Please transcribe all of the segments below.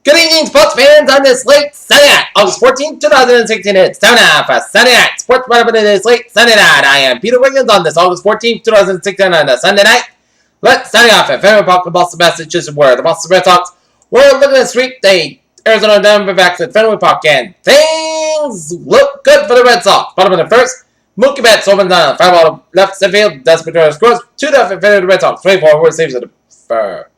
Good evening, sports fans, on this late Sunday night, August 14th, 2016. It's time now for Sunday Night Sports Wrap-Up. This late Sunday night. I am Peter Wiggins on this August 14th, 2016 on a Sunday night. Let's start off at Fenway Park, the Boston Massachusetts, where the Boston Red Sox were looking to sweep the Arizona Diamondbacks at Fenway Park, and things look good for the Red Sox. Bottom of the first, Mookie Betts opens on a 5-ball left center field. Desperate scores 2-0 in favor of the Red Sox. 24 were saves for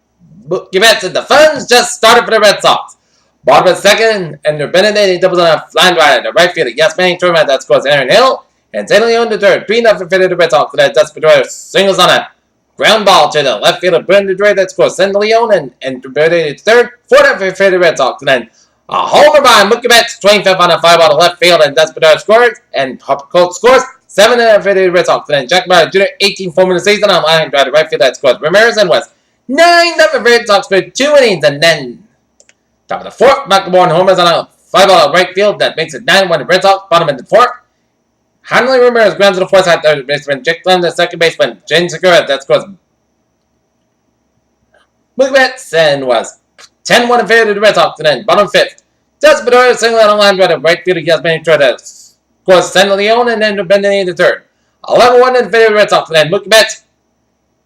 Mookie Betts, and the funds just started for the Red Sox. Bottom of the second, and Benedict doubles on a line drive to right field. Yes, Manning tournament that scores Aaron Hill, and St. Leon the third. 3-0 in favor of the Red Sox. That Desperate singles on a ground ball to the left field of Brendan Dre that scores St. Leon, and Benedict third. 4-0 in favor of the Red Sox. And then a homer by Mookie Betts, 25th on a 5-ball to left field, and Desperate scores, and Colt scores 7-0 in favor of the Red Sox. And then Jack Bauer Jr., 18-4 in the season on line drive to right field that scores Ramirez and West. 9-0 in Red Sox for 2 innings, and then top of the fourth, McElborn homers on a 5-ball right field that makes it 9-1 to Red Sox. Bottom of the fourth, Hanley Ramirez grounds to the fourth side third baseman. Jake Glenn, the second baseman. James Segura that scores Mookie Betts and was 10-1 in favor of the Red Sox. And then bottom fifth, Desperate single out on line right to right field. Yasmani Torres scores San Leon, and then Benedict the third. 11-1 in favor of the Red Sox. And then Mookie Betts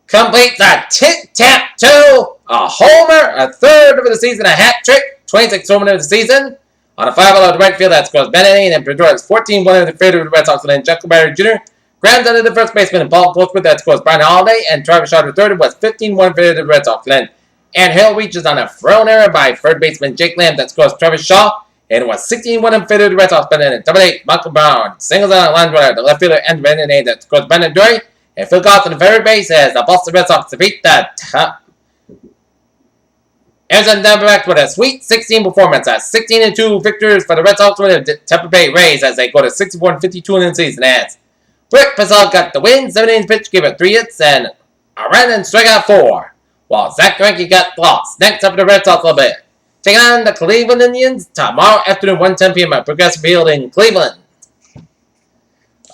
completes a tic-tac-toe, a homer, a third of the season, a hat trick, 26th home run of the season. On a 5-ball to right field, that scores Benedict, and Pedro is 14-1 in favor of the Red Sox. And then Jack Bauer Jr. grounds under the first baseman, and Paul Goldschmidt that scores Brian Holiday, and Travis Shaw the third was 15-1 in favor of the Red Sox. And then Aaron Hill reaches on a thrown error by third baseman Jake Lamb that scores Travis Shaw, and it was 16-1 in favor of the Red Sox. But then double eight, Michael Brown singles on a line runner, the left fielder, and Benedict that scores Brendan Dre. And Phil Goff on the third base as the Boston Red Sox defeat the Arizona Diamondbacks with a sweet 16 performance. 16-2 victors for the Red Sox with the Tampa Bay Rays as they go to 64-52 in the season. As Rick Pascal got the win, 7 innings pitch, gave it 3 hits, and a run and strike out 4. While Zach Greinke got lost. Next up for the Red Sox a little bit. Taking on the Cleveland Indians tomorrow afternoon, 1:10 p.m. at Progressive Field in Cleveland.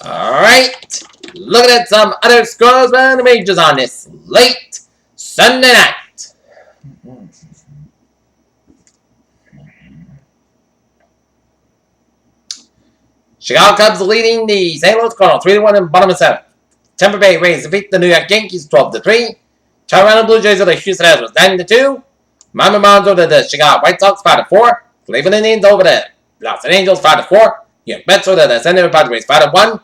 Alright, looking at some other scores around the majors on this late Sunday night. Chicago Cubs leading the St. Louis Cardinals 3-1 in bottom of 7th. Tampa Bay Rays defeat the New York Yankees 12-3. Toronto Blue Jays over the Houston Astros 9-2. Miami Marlins over the Chicago White Sox 5-4. Cleveland Indians over the Los Angeles 5-4. New York Mets over the San Diego Padres 5-1.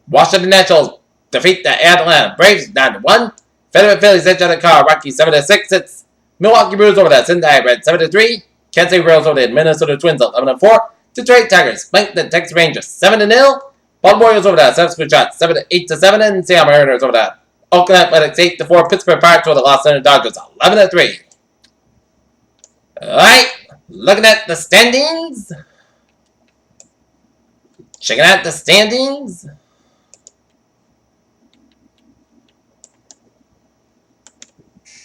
Washington Nationals defeat the Atlanta Braves 9-1. Philadelphia Phillies edge out the car Rockies 7-6. It's Milwaukee Brewers over the Cincinnati Reds 7-3. Kansas City Royals over the Minnesota Twins 11-4. Detroit Tigers blank the Texas Rangers 7-0. Baltimore Orioles over the San Francisco Giants 8-7. And Seattle Mariners over the Oakland Athletics 8-4. Pittsburgh Pirates over the Los Angeles Dodgers 11-3. Alright, looking at the standings. Checking out the standings.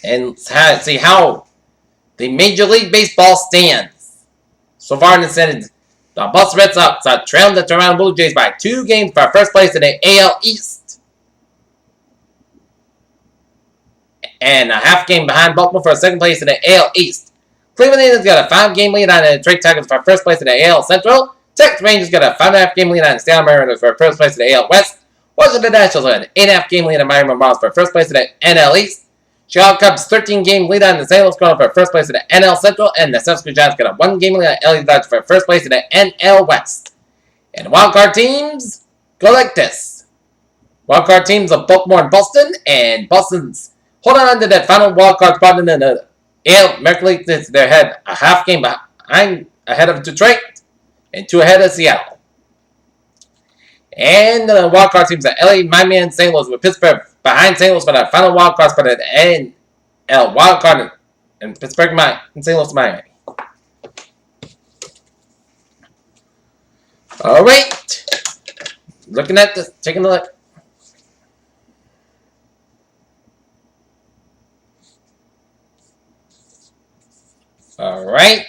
And see how the Major League Baseball stands. So far in the standings, the Boston Red Sox are trailing the Toronto Blue Jays by 2 games for first place in the AL East. And a half game behind Baltimore for second place in the AL East. Cleveland Indians got a 5-game lead on the Detroit Tigers for first place in the AL Central. Texas Rangers got a 5.5-game lead on the Seattle Mariners for first place in the AL West. Washington Nationals got an 8.5-game lead on Miami Marlins for first place in the NL East. Chicago Cubs 13-game lead on the St. Louis Cardinals for first place in the NL Central. And the San Francisco Giants got a 1-game lead on the LA Dodgers for first place in the NL West. And the wildcard teams go like this. Wildcard teams of Baltimore and Boston. And Boston's holding on to that final wildcard spot in the AL American League. They're ahead a half game behind ahead of Detroit and 2 ahead of Seattle. And the wildcard teams are LA, Miami, and St. Louis with Pittsburgh behind St. Louis for the final wildcard spot at the NL wildcard in Pittsburgh and St. Louis, Miami. Alright. Looking at this, taking a look. Alright.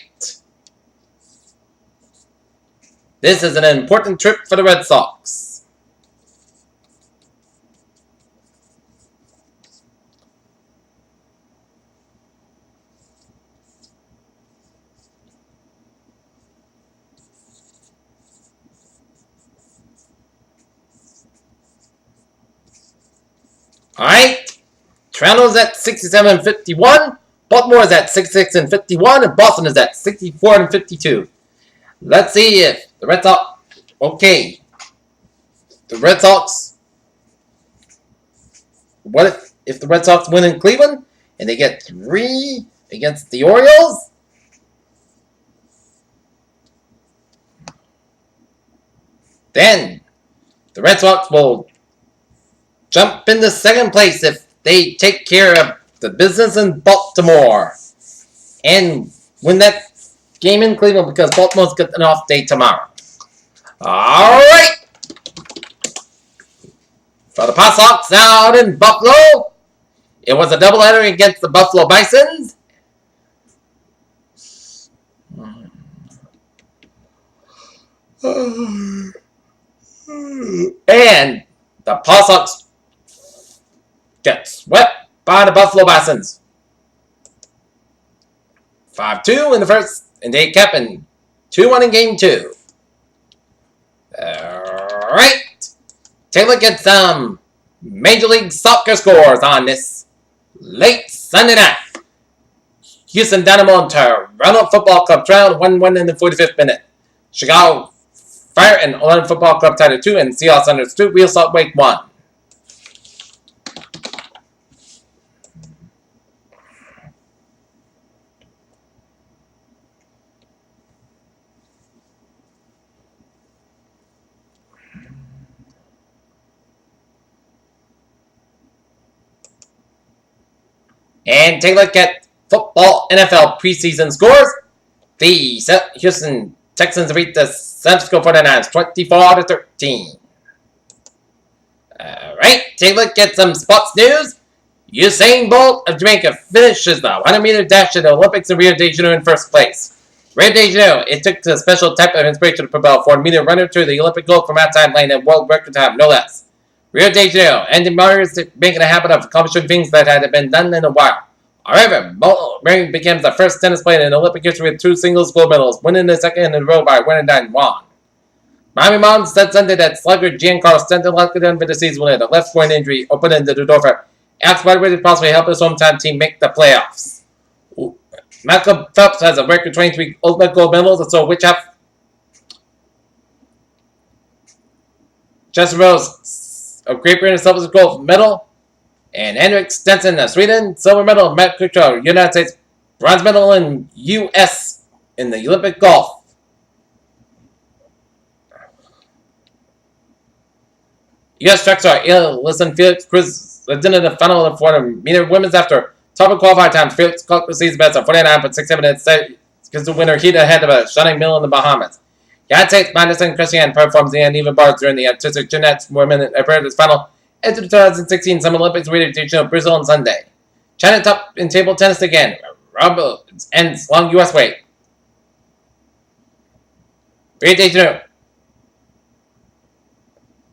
This is an important trip for the Red Sox. Alright. Toronto's at 67-51. Baltimore is at 66-51. And Boston is at 64-52. Let's see if the Red Sox... Okay. The Red Sox... What if the Red Sox win in Cleveland and they get 3 against the Orioles? Then the Red Sox will jump into second place if they take care of the business in Baltimore and win that game in Cleveland because Baltimore's got an off day tomorrow. Alright! For the Paw Sox out in Buffalo, it was a doubleheader against the Buffalo Bisons. And the Paw Sox get swept by the Buffalo Bisons. 5-2 in the first, and they kept in 2-1 in game 2. Alright. Take a look at some Major League Soccer scores on this late Sunday night. Houston Dynamo and Roundup Football Club trailed 1-1 in the 45th minute. Chicago Fire and Orlando Football Club tied at 2, and Seahawks under 2. Real Salt Lake 1. And take a look at football NFL preseason scores. The Houston Texans beat the San Francisco 49ers 24-13. Alright, take a look at some sports news. Usain Bolt of Jamaica finishes the 100-meter dash at the Olympics in Rio de Janeiro in first place. Rio de Janeiro, it took a special type of inspiration to propel a 4-meter runner to the Olympic gold from outside lane at world record time, no less. Rio de Janeiro, Andy Murray is making a habit of accomplishing things that had been done in a while. However, Murray becomes the first tennis player in Olympic history with 2 singles gold medals, winning the second in a row by 1-1. Miami Marlins said Sunday that slugger Giancarlo Stanton likely done for the season with a left groin injury, opening the door for Spider to possibly help his hometown team make the playoffs. Michael Phelps has a record 23 Olympic gold medals, and so which have Justin Rose of Great Britain, silver gold medal. And Henrik Stenson of Sweden, silver medal. Matt Kuchar, United States, bronze medal in U.S. in the Olympic golf. U.S. tracks are Listen Felix Cruz did in the final of the 400-meter women's after top of qualifying time. Felix clocked the season best of 49.67 minutes. Because the winner heat ahead of a Shunning Mill in the Bahamas. United States, Madison Christian performs the uneven bars during the artistic gymnastics women in this final. Into the 2016 Summer Olympics rotation of Brazil on Sunday. China top in table tennis again. Roundup ends long U.S. weight. Rio de Janeiro.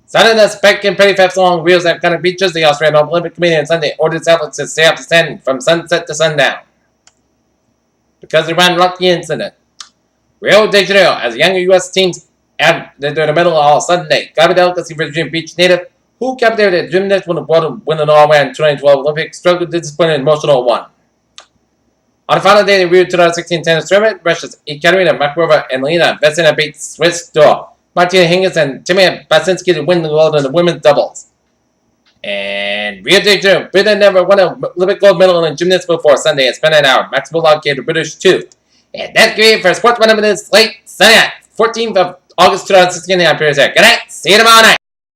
Sunday the spec and pretty fast along Rio's iconic beaches. The Australian Olympic Committee on Sunday ordered athletes to stay up to 10 from sunset to sundown because of the Iran Rocky incident. Rio de Janeiro, as younger U.S. teams added to the medal all Sunday. Gabi delicacy Virginia Beach native who captivated gymnasts when the win an all-around 2012 Olympics, struggled to disappoint an emotional one. On the final day of the Rio 2016 tennis tournament, Russia's Ekaterina Makarova and Lena Vesina beat Swiss duo Martina Hingis and Timea Basinski to win the gold in the women's doubles. And Rio de Janeiro, Britain never won an Olympic gold medal in gymnastics before Sunday. It's been an hour. Max Bullock gave the British 2. And that's great for Sports 1 minutes late Sunday night, 14th of August 2016. I'm Peter. Good night. See you tomorrow night.